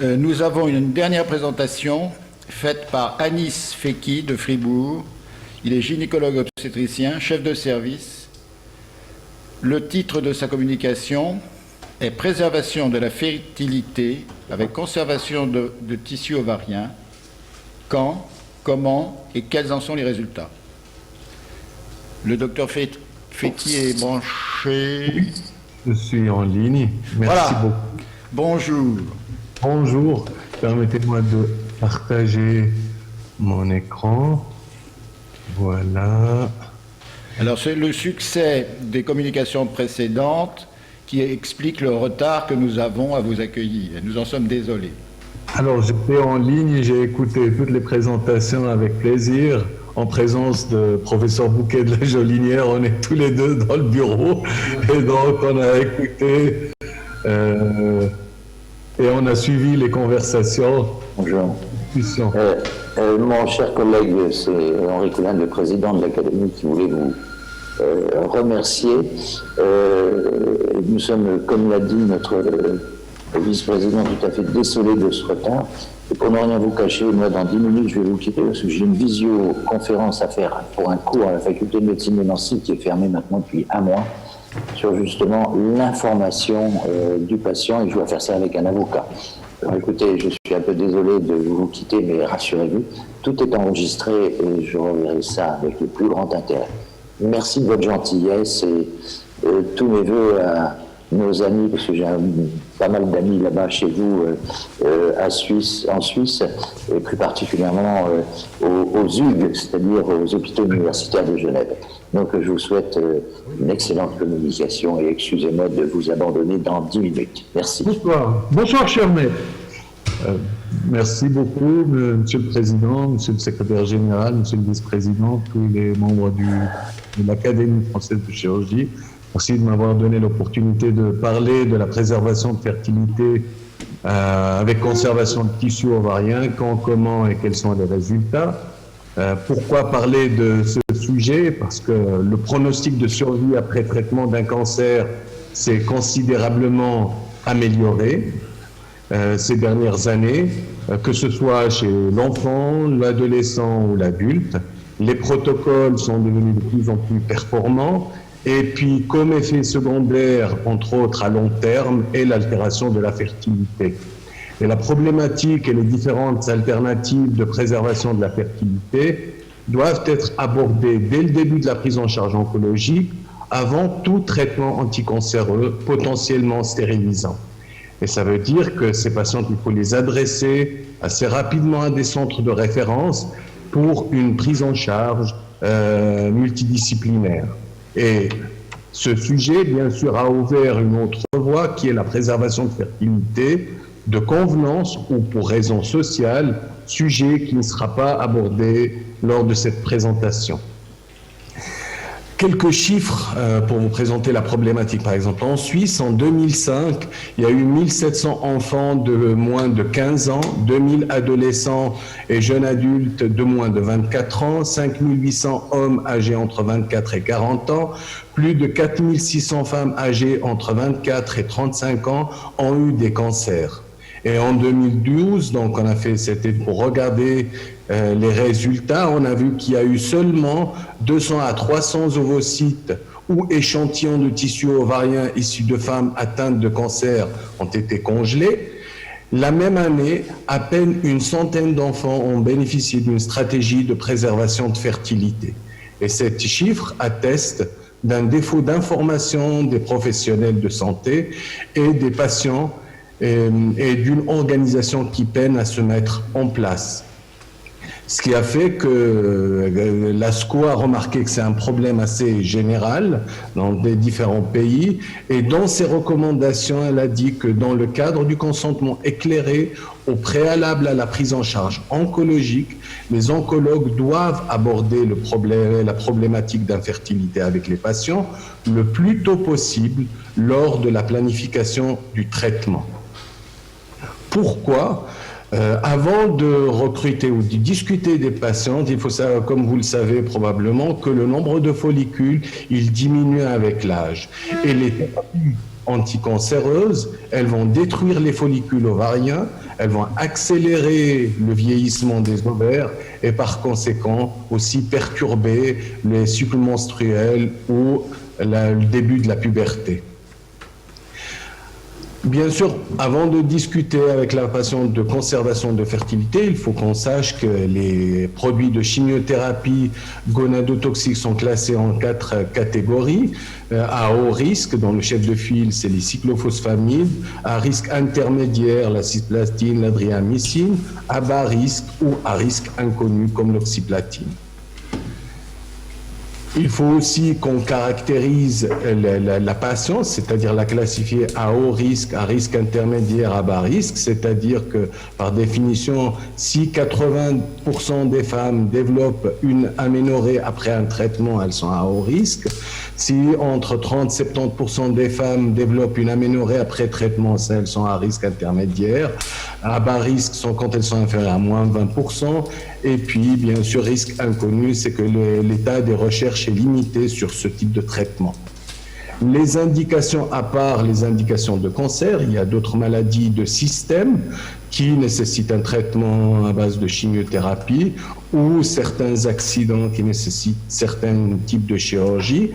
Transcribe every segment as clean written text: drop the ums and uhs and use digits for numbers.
Nous avons une dernière présentation faite par Anis Feki de Fribourg. Il est gynécologue obstétricien, chef de service. Le titre de sa communication est Préservation de la fertilité avec conservation de tissu ovarien. Quand, comment et quels en sont les résultats? Le docteur Feki est branché. Je suis en ligne. Merci beaucoup. Bonjour. Bonjour. Permettez-moi de partager mon écran. Voilà. Alors, c'est le succès des communications précédentes qui explique le retard que nous avons à vous accueillir. Et nous en sommes désolés. Alors, j'étais en ligne et j'ai écouté toutes les présentations avec plaisir, en présence de professeur Bouquet de la Jolinière. On est tous les deux dans le bureau et donc on a écouté et on a suivi les conversations. Bonjour. Mon cher collègue, c'est Henri Coulin, le président de l'Académie, qui voulait vous remercier. Nous sommes, comme l'a dit notre vice-président, tout à fait désolé de ce retard. Et pour ne rien vous cacher, moi, dans 10 minutes, je vais vous quitter parce que j'ai une visioconférence à faire pour un cours à la faculté de médecine de Nancy qui est fermé maintenant depuis 1 mois sur justement l'information du patient, et je dois faire ça avec un avocat. Alors écoutez, je suis un peu désolé de vous quitter, mais rassurez-vous, tout est enregistré et je reverrai ça avec le plus grand intérêt. Merci de votre gentillesse et tous mes voeux à nos amis, parce que j'ai pas mal d'amis là-bas chez vous en Suisse, et plus particulièrement aux UG, c'est-à-dire aux hôpitaux universitaires de Genève. Donc je vous souhaite une excellente communication et excusez-moi de vous abandonner dans 10 minutes. Merci. Bonsoir. Bonsoir, cher maître. Merci beaucoup, Monsieur le Président, Monsieur le Secrétaire Général, Monsieur le Vice-président, tous les membres de l'Académie française de chirurgie. Merci de m'avoir donné l'opportunité de parler de la préservation de fertilité avec conservation de tissu ovarien, quand, comment et quels sont les résultats. Pourquoi parler de ce sujet? Parce que le pronostic de survie après traitement d'un cancer s'est considérablement amélioré ces dernières années, que ce soit chez l'enfant, l'adolescent ou l'adulte. Les protocoles sont devenus de plus en plus performants. Et puis, comme effet secondaire, entre autres à long terme, est l'altération de la fertilité. Et la problématique et les différentes alternatives de préservation de la fertilité doivent être abordées dès le début de la prise en charge oncologique, avant tout traitement anticancéreux potentiellement stérilisant. Et ça veut dire que ces patients, il faut les adresser assez rapidement à des centres de référence pour une prise en charge multidisciplinaire. Et ce sujet, bien sûr, a ouvert une autre voie qui est la préservation de fertilité de convenance ou pour raison sociale, sujet qui ne sera pas abordé lors de cette présentation. Quelques chiffres pour vous présenter la problématique. Par exemple, en Suisse, en 2005, il y a eu 1700 enfants de moins de 15 ans, 2000 adolescents et jeunes adultes de moins de 24 ans, 5800 hommes âgés entre 24 et 40 ans, plus de 4600 femmes âgées entre 24 et 35 ans ont eu des cancers. Et en 2012, donc on a fait, c'était pour regarder les résultats, on a vu qu'il y a eu seulement 200 à 300 ovocytes ou échantillons de tissu ovarien issus de femmes atteintes de cancer ont été congelés. La même année, à peine une centaine d'enfants ont bénéficié d'une stratégie de préservation de fertilité. Et ces chiffres attestent d'un défaut d'information des professionnels de santé et des patients et d'une organisation qui peine à se mettre en place. Ce qui a fait que l'ASCO a remarqué que c'est un problème assez général dans les différents pays, et dans ses recommandations, elle a dit que dans le cadre du consentement éclairé au préalable à la prise en charge oncologique, les oncologues doivent aborder la problématique d'infertilité avec les patients le plus tôt possible lors de la planification du traitement. Pourquoi? Avant de recruter ou de discuter des patientes, il faut savoir, comme vous le savez probablement, que le nombre de follicules, il diminue avec l'âge. Et les thérapies anticancéreuses, elles vont détruire les follicules ovariens, elles vont accélérer le vieillissement des ovaires et par conséquent aussi perturber les cycles menstruels ou le début de la puberté. Bien sûr, avant de discuter avec la patiente de conservation de fertilité, il faut qu'on sache que les produits de chimiothérapie gonadotoxiques sont classés en 4 catégories. À haut risque, dont le chef de file, c'est les cyclophosphamide. À risque intermédiaire, la cisplatine, l'adriamycine. À bas risque ou à risque inconnu, comme l'oxyplatine. Il faut aussi qu'on caractérise la patiente, c'est-à-dire la classifier à haut risque, à risque intermédiaire, à bas risque, c'est-à-dire que par définition, si 80% des femmes développent une aménorrhée après un traitement, elles sont à haut risque. Si entre 30 et 70% des femmes développent une aménorrhée après traitement, elles sont à risque intermédiaire. À bas risque sont quand elles sont inférieures à moins 20%. Et puis, bien sûr, risque inconnu, c'est que l'état des recherches est limité sur ce type de traitement. Les indications, à part les indications de cancer, il y a d'autres maladies de système qui nécessitent un traitement à base de chimiothérapie ou certains accidents qui nécessitent certains types de chirurgie.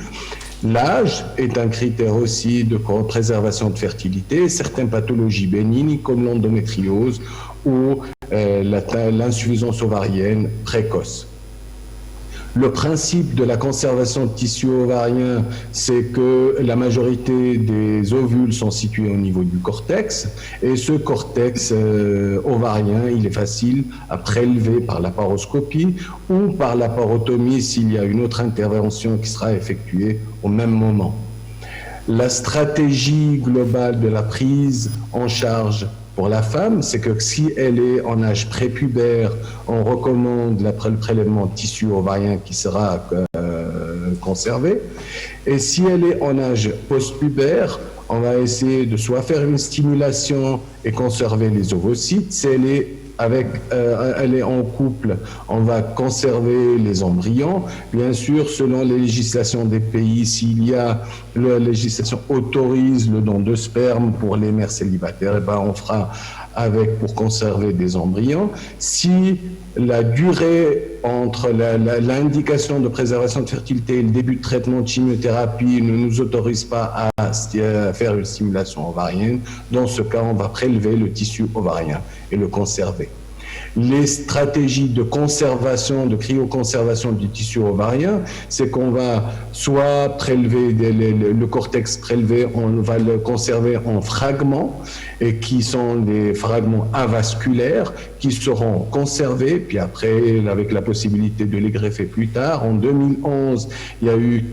L'âge est un critère aussi de préservation de fertilité. Certaines pathologies bénignes comme l'endométriose ou l'insuffisance ovarienne précoce. Le principe de la conservation de tissu ovarien, c'est que la majorité des ovules sont situés au niveau du cortex et ce cortex ovarien, il est facile à prélever par la paroscopie ou par la porotomie s'il y a une autre intervention qui sera effectuée au même moment. La stratégie globale de la prise en charge pour la femme, c'est que si elle est en âge prépubère, on recommande le prélèvement de tissu ovarien qui sera conservé. Et si elle est en âge postpubère, on va essayer de soit faire une stimulation et conserver les ovocytes. Si elle est en couple, on va conserver les embryons. Bien sûr, selon les législations des pays, s'il y a la législation autorise le don de sperme pour les mères célibataires, on fera avec pour conserver des embryons. Si la durée entre l'indication de préservation de fertilité et le début de traitement de chimiothérapie ne nous autorise pas à faire une stimulation ovarienne, dans ce cas, on va prélever le tissu ovarien et le conserver. Les stratégies de conservation, de cryoconservation du tissu ovarien, c'est qu'on va soit prélever le cortex prélevé, on va le conserver en fragments, et qui sont des fragments avasculaires qui seront conservés, puis après, avec la possibilité de les greffer plus tard. En 2011, il y a eu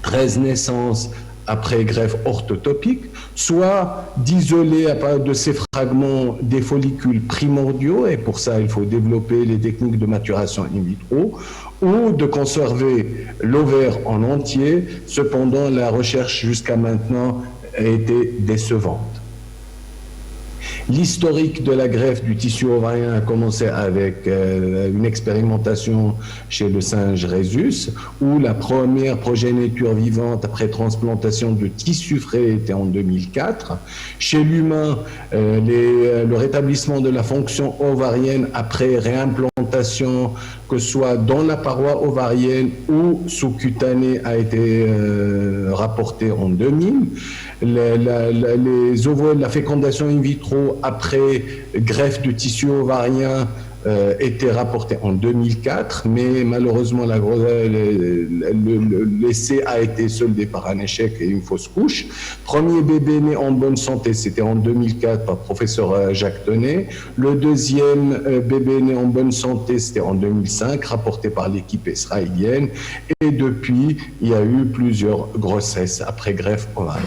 13 naissances après greffe orthotopique, soit d'isoler à partir de ces fragments des follicules primordiaux, et pour ça il faut développer les techniques de maturation in vitro, ou de conserver l'ovaire en entier. Cependant, la recherche jusqu'à maintenant a été décevante. L'historique de la greffe du tissu ovarien a commencé avec une expérimentation chez le singe Rhesus, où la première progéniture vivante après transplantation de tissu frais était en 2004. Chez l'humain, le rétablissement de la fonction ovarienne après réimplantation, que ce soit dans la paroi ovarienne ou sous-cutanée, a été rapporté en 2000. La fécondation in vitro après greffe de tissu ovarien était rapportée en 2004, mais malheureusement l'essai a été soldé par un échec et une fausse couche. Premier bébé né en bonne santé, c'était en 2004 par professeur Jacques Tenet. Le deuxième bébé né en bonne santé, c'était en 2005, rapporté par l'équipe israélienne. Et depuis, il y a eu plusieurs grossesses après greffe ovarienne.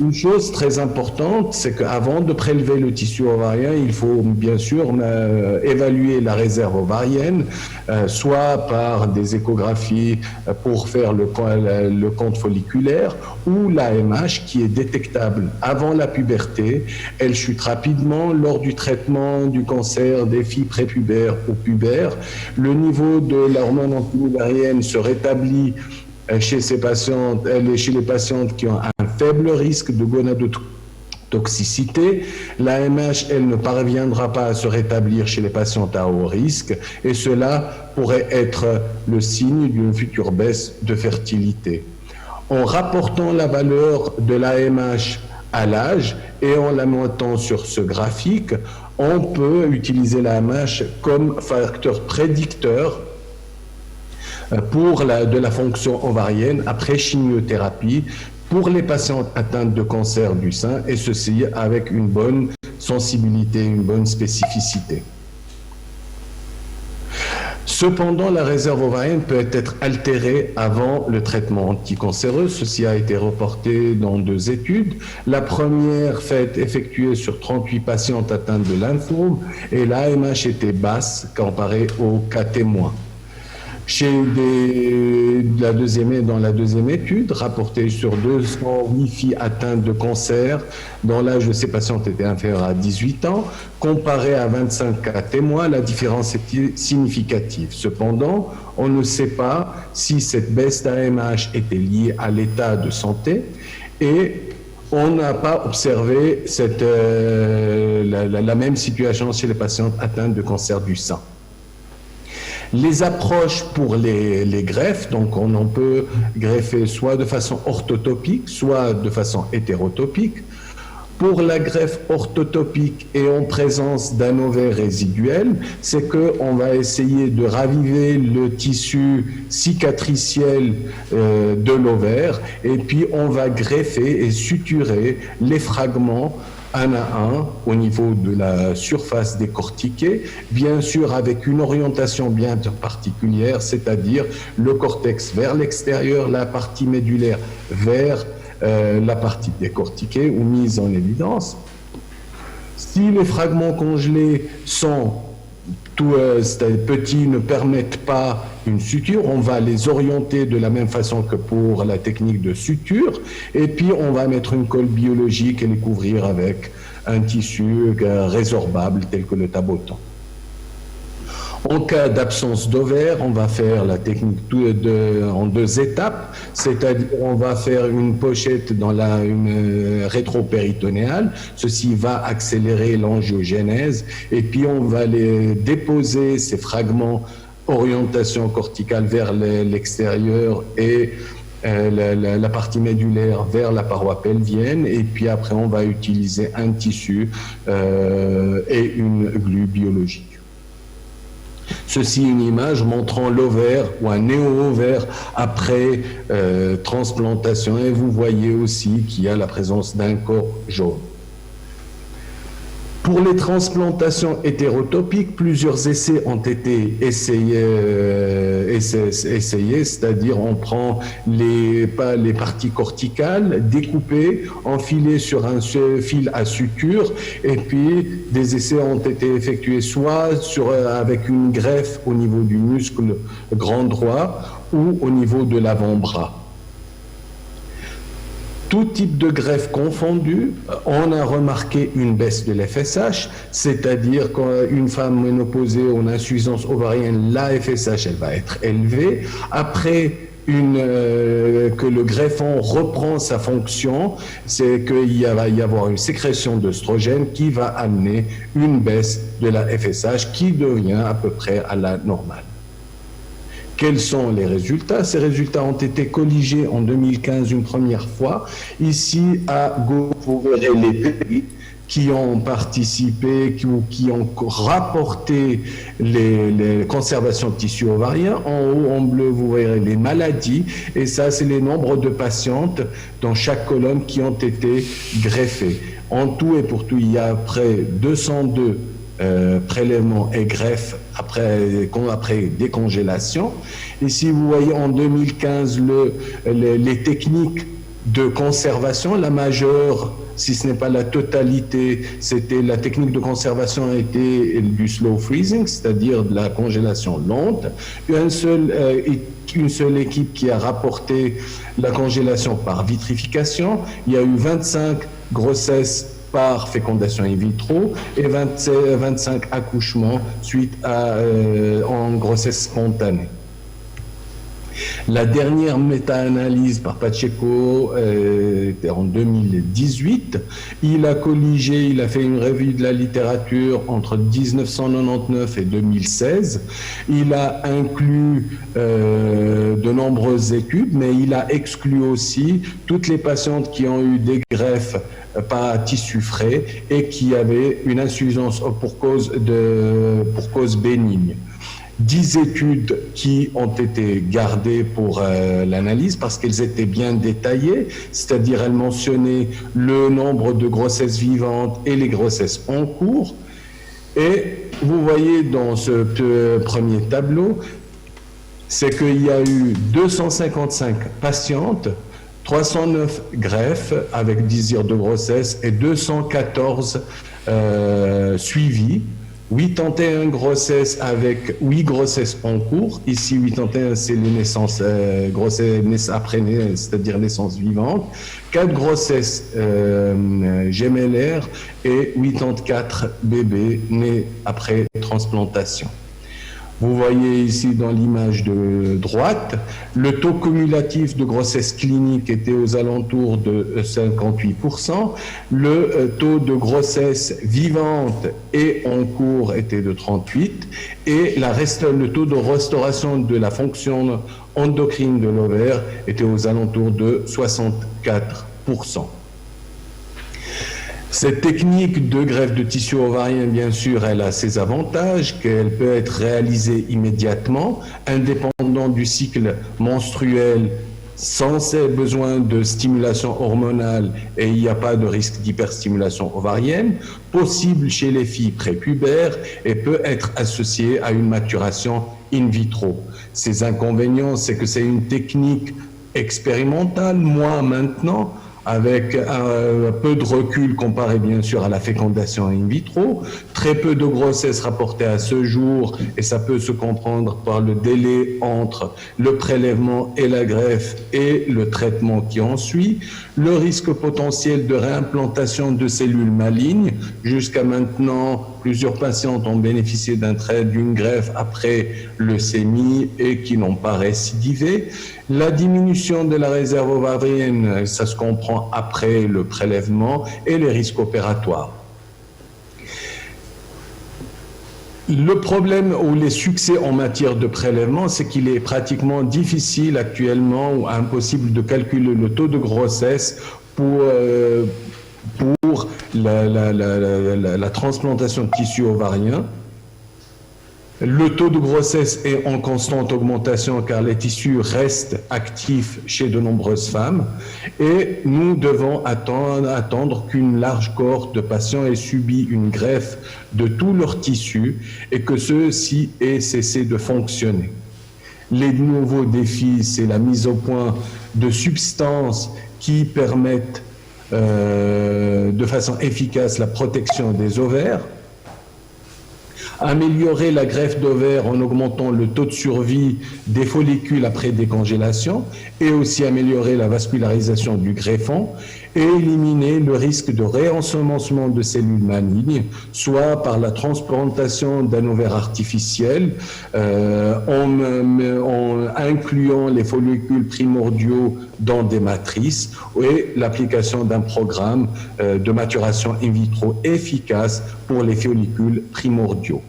Une chose très importante, c'est qu'avant de prélever le tissu ovarien, il faut bien sûr évaluer la réserve ovarienne, soit par des échographies pour faire le compte folliculaire, ou l'AMH qui est détectable avant la puberté. Elle chute rapidement lors du traitement du cancer des filles prépubères ou pubères. Le niveau de l'hormone antiovarienne se rétablit chez les patientes qui ont un faible risque de gonadotoxicité. L'AMH, elle ne parviendra pas à se rétablir chez les patientes à haut risque et cela pourrait être le signe d'une future baisse de fertilité. En rapportant la valeur de l'AMH à l'âge et en la mettant sur ce graphique, on peut utiliser l'AMH comme facteur prédicteur de la fonction ovarienne après chimiothérapie pour les patientes atteintes de cancer du sein, et ceci avec une bonne sensibilité, une bonne spécificité. Cependant, la réserve ovarienne peut être altérée avant le traitement anticancéreux. Ceci a été reporté dans 2 études. La première effectuée sur 38 patientes atteintes de lymphome et l'AMH était basse comparée aux cas témoins. Dans la deuxième étude, rapportée sur 208 filles atteintes de cancer, dont l'âge de ces patientes était inférieur à 18 ans, comparé à 25 cas témoins, la différence est significative. Cependant, on ne sait pas si cette baisse d'AMH était liée à l'état de santé et on n'a pas observé la même situation chez les patientes atteintes de cancer du sein. Les approches pour les greffes, donc on en peut greffer soit de façon orthotopique, soit de façon hétérotopique. Pour la greffe orthotopique et en présence d'un ovaire résiduel, c'est qu'on va essayer de raviver le tissu cicatriciel de l'ovaire et puis on va greffer et suturer les fragments un à un au niveau de la surface décortiquée, bien sûr avec une orientation bien particulière, c'est-à-dire le cortex vers l'extérieur, la partie médulaire vers la partie décortiquée ou mise en évidence. Si les fragments congelés sont petits, ne permettent pas une suture, on va les orienter de la même façon que pour la technique de suture, et puis on va mettre une colle biologique et les couvrir avec un tissu résorbable tel que le taboton. En cas d'absence d'ovaire, on va faire la technique en 2 étapes, c'est-à-dire on va faire une pochette dans une rétropéritonéale, ceci va accélérer l'angiogénèse, et puis on va les déposer, ces fragments, orientation corticale vers l'extérieur et la partie médulaire vers la paroi pelvienne, et puis après on va utiliser un tissu et une glue biologique. Ceci est une image montrant l'ovaire ou un néo-ovaire après transplantation, et vous voyez aussi qu'il y a la présence d'un corps jaune. Pour les transplantations hétérotopiques, plusieurs essais ont été essayés, c'est-à-dire on prend les parties corticales découpées, enfilées sur un fil à suture, et puis des essais ont été effectués soit avec une greffe au niveau du muscle grand droit ou au niveau de l'avant-bras. Tout type de greffe confondu, on a remarqué une baisse de l'FSH, c'est-à-dire qu'une femme ménopausée en insuffisance ovarienne, la FSH, elle va être élevée. Après que le greffon reprend sa fonction, c'est qu'il va y avoir une sécrétion d'œstrogène qui va amener une baisse de la FSH qui devient à peu près à la normale. Quels sont les résultats? Ces résultats ont été colligés en 2015 une première fois. Ici, à gauche, vous verrez les pays qui ont participé, qui ont rapporté les conservations de tissus ovariens. En haut, en bleu, vous verrez les maladies. Et ça, c'est les nombres de patientes dans chaque colonne qui ont été greffées. En tout et pour tout, il y a près 202 prélèvements et greffes après décongélation. Ici, vous voyez en 2015 les techniques de conservation. La majeure, si ce n'est pas la totalité, c'était la technique de conservation a été du slow freezing, c'est-à-dire de la congélation lente. Une seule équipe qui a rapporté la congélation par vitrification. Il y a eu 25 grossesses par fécondation in vitro et 25 accouchements suite en grossesse spontanée. La dernière méta-analyse par Pacheco était en 2018. Il a colligé, il a fait une revue de la littérature entre 1999 et 2016. Il a inclus de nombreuses études, mais il a exclu aussi toutes les patientes qui ont eu des greffes par tissu frais et qui avaient une insuffisance pour cause bénigne. 10 études qui ont été gardées pour l'analyse parce qu'elles étaient bien détaillées, c'est-à-dire elles mentionnaient le nombre de grossesses vivantes et les grossesses en cours. Et vous voyez dans ce premier tableau, c'est qu'il y a eu 255 patientes, 309 greffes avec désir de grossesse et 214 suivis. 81 grossesses avec 8 grossesses en cours. Ici, 81, c'est les naissances, grossesses après, c'est-à-dire naissance vivante. 4 grossesses gémellaires et 84 bébés nés après transplantation. Vous voyez ici dans l'image de droite, le taux cumulatif de grossesse clinique était aux alentours de 58%, le taux de grossesse vivante et en cours était de 38%, et le taux de restauration de la fonction endocrine de l'ovaire était aux alentours de 64%. Cette technique de greffe de tissu ovarien, bien sûr, elle a ses avantages, qu'elle peut être réalisée immédiatement, indépendant du cycle menstruel, sans besoin de stimulation hormonale, et il n'y a pas de risque d'hyperstimulation ovarienne, possible chez les filles prépubères et peut être associée à une maturation in vitro. Ses inconvénients, c'est que c'est une technique expérimentale, moi maintenant, avec un peu de recul comparé bien sûr à la fécondation in vitro, très peu de grossesses rapportées à ce jour, et ça peut se comprendre par le délai entre le prélèvement et la greffe et le traitement qui en suit, le risque potentiel de réimplantation de cellules malignes. Jusqu'à maintenant, plusieurs patientes ont bénéficié d'une greffe après leucémie et qui n'ont pas récidivé. La diminution de la réserve ovarienne, ça se comprend après le prélèvement, et les risques opératoires. Le problème ou les succès en matière de prélèvement, c'est qu'il est pratiquement difficile actuellement ou impossible de calculer le taux de grossesse pour la transplantation de tissu ovarien. Le taux de grossesse est en constante augmentation car les tissus restent actifs chez de nombreuses femmes, et nous devons attendre qu'une large cohorte de patients ait subi une greffe de tous leurs tissus et que ceux-ci aient cessé de fonctionner. Les nouveaux défis, c'est la mise au point de substances qui permettent de façon efficace la protection des ovaires, améliorer la greffe d'ovaire en augmentant le taux de survie des follicules après décongélation, et aussi améliorer la vascularisation du greffon, et éliminer le risque de réensemencement de cellules malignes, soit par la transplantation d'un ovaire artificiel, en incluant les follicules primordiaux dans des matrices, et l'application d'un programme de maturation in vitro efficace pour les follicules primordiaux.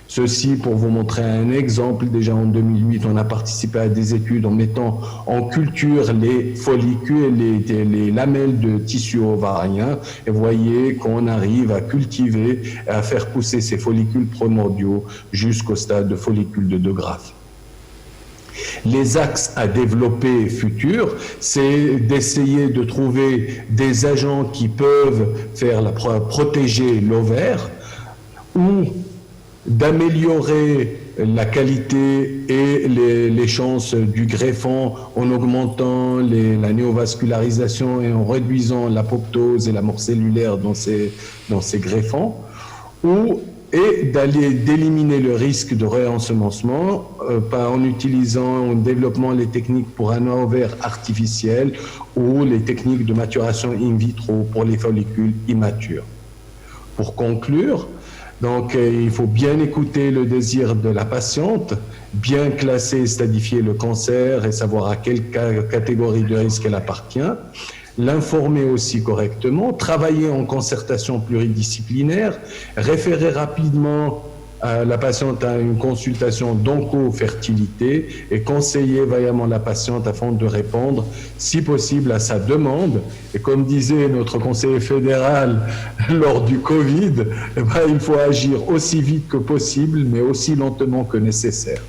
Ceci pour vous montrer un exemple. Déjà en 2008, on a participé à des études en mettant en culture les follicules et les lamelles de tissu ovarien. Et vous voyez qu'on arrive à cultiver et à faire pousser ces follicules primordiaux jusqu'au stade de follicules de Degraaff. Les axes à développer futurs, c'est d'essayer de trouver des agents qui peuvent protéger l'ovaire, ou d'améliorer la qualité et les chances du greffon en augmentant la néovascularisation et en réduisant l'apoptose et la mort cellulaire dans ces greffons, et d'éliminer le risque de réensemencement en utilisant, en développant les techniques pour un ovaire artificiel ou les techniques de maturation in vitro pour les follicules immatures. Pour conclure, Donc, il faut bien écouter le désir de la patiente, bien classer et stadifier le cancer et savoir à quelle catégorie de risque elle appartient, l'informer aussi correctement, travailler en concertation pluridisciplinaire, référer rapidement la patiente à une consultation d'oncofertilité et conseiller vaillamment la patiente afin de répondre, si possible, à sa demande. Et comme disait notre conseiller fédéral lors du Covid, il faut agir aussi vite que possible, mais aussi lentement que nécessaire.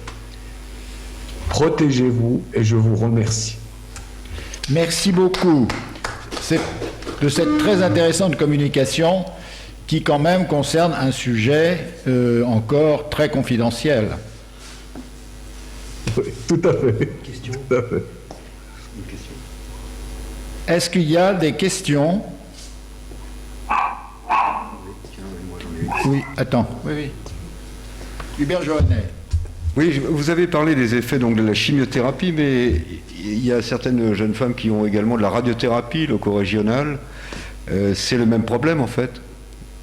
Protégez-vous et je vous remercie. Merci beaucoup de cette très intéressante communication qui quand même concerne un sujet encore très confidentiel. Oui, tout à fait. Question. Tout à fait. Une question. Est-ce qu'il y a des questions? Tiens, moi j'en ai une. Oui, attends. Oui, oui. Hubert Johannet. Oui, vous avez parlé des effets donc, de la chimiothérapie, mais il y a certaines jeunes femmes qui ont également de la radiothérapie loco-régionale. C'est le même problème en fait?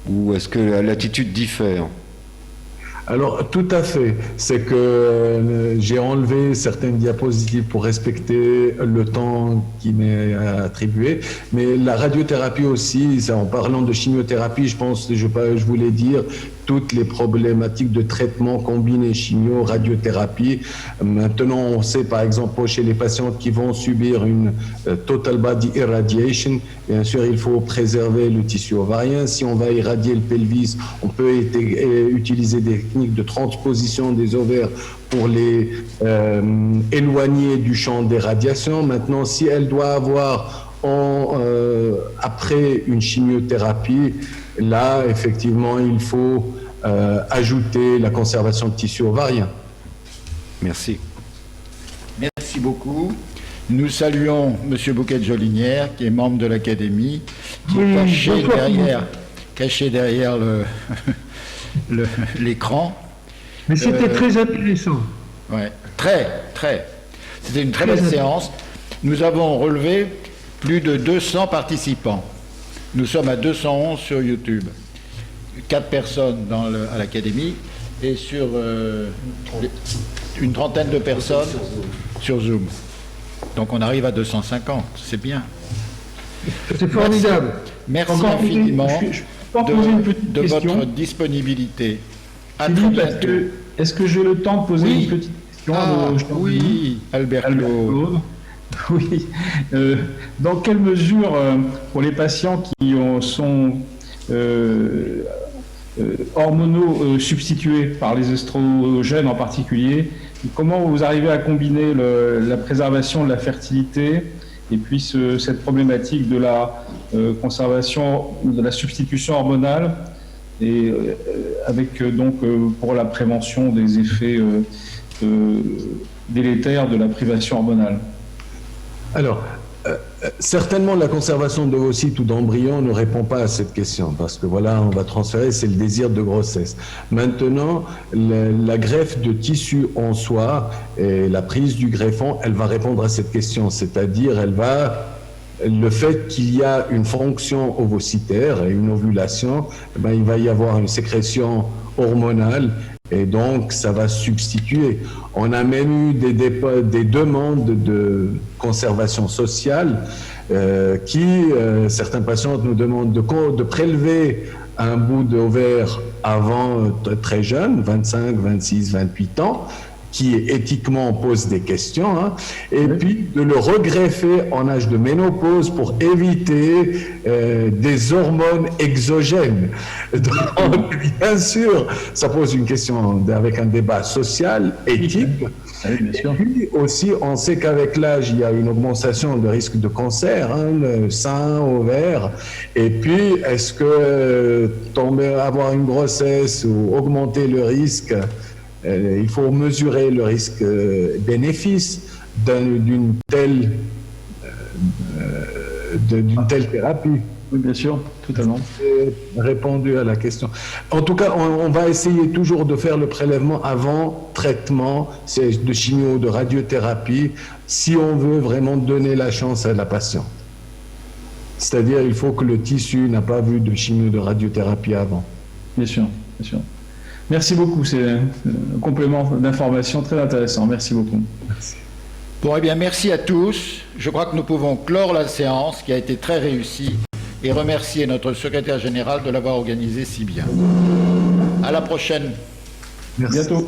Ou est-ce que l'attitude diffère? Alors, tout à fait. C'est que j'ai enlevé certaines diapositives pour respecter le temps qui m'est attribué. Mais la radiothérapie aussi, en parlant de chimiothérapie, je voulais dire toutes les problématiques de traitement combiné chimio-radiothérapie. Maintenant, on sait par exemple chez les patients qui vont subir une total body irradiation, bien sûr, il faut préserver le tissu ovarien. Si on va irradier le pelvis, on peut utiliser des techniques de transposition des ovaires pour les éloigner du champ des radiations. Maintenant, si elle doit avoir après une chimiothérapie, là, effectivement, il faut ajouter la conservation de tissu ovarien. Merci. Merci beaucoup. Nous saluons M. Bouquet-Jolinière, qui est membre de l'Académie, qui est caché derrière l'écran. Mais c'était très intéressant. Ouais, très. C'était une très belle séance. Nous avons relevé plus de 200 participants. Nous sommes à 211 sur YouTube. 4 personnes à l'Académie et sur une trentaine de personnes sur Zoom. Donc on arrive à 250, c'est bien. C'est formidable. Merci infiniment de question. votre disponibilité. À très Philippe, bientôt. est-ce que j'ai le temps de poser une petite question Oui, Albert Claude. Oui. Dans quelle mesure, pour les patients qui sont hormonaux substitués par les estrogènes en particulier, comment vous arrivez à combiner la préservation de la fertilité et puis cette problématique de la conservation, de la substitution hormonale et avec donc pour la prévention des effets délétères de la privation hormonale? Alors, certainement la conservation d'ovocytes ou d'embryons ne répond pas à cette question parce que voilà, on va transférer, c'est le désir de grossesse. Maintenant, la greffe de tissu en soi et la prise du greffon, elle va répondre à cette question, c'est-à-dire le fait qu'il y a une fonction ovocytaire et une ovulation, il va y avoir une sécrétion hormonale et donc ça va substituer. On a même eu des demandes de conservation sociale certains patients nous demandent de prélever un bout d'ovaire avant très jeune, 25, 26, 28 ans, qui éthiquement pose des questions, et puis de le regreffer en âge de ménopause pour éviter des hormones exogènes. Donc, bien sûr, ça pose une question avec un débat social, éthique. Oui, bien sûr. Et puis aussi, on sait qu'avec l'âge, il y a une augmentation de risque de cancer, le sein, ovaire. Et puis, est-ce que avoir une grossesse ou augmenter le risque, il faut mesurer le risque-bénéfice d'une telle thérapie. Oui, bien sûr, totalement. Répondu à la question. En tout cas, on va essayer toujours de faire le prélèvement avant traitement de chimio, de radiothérapie, si on veut vraiment donner la chance à la patiente. C'est-à-dire, il faut que le tissu n'a pas vu de chimio, de radiothérapie avant. Bien sûr. bien sûr. Merci beaucoup, c'est un complément d'information très intéressant. Merci beaucoup. Bon, eh bien, merci à tous. Je crois que nous pouvons clore la séance qui a été très réussie et remercier notre secrétaire général de l'avoir organisée si bien. À la prochaine. Merci. Bientôt.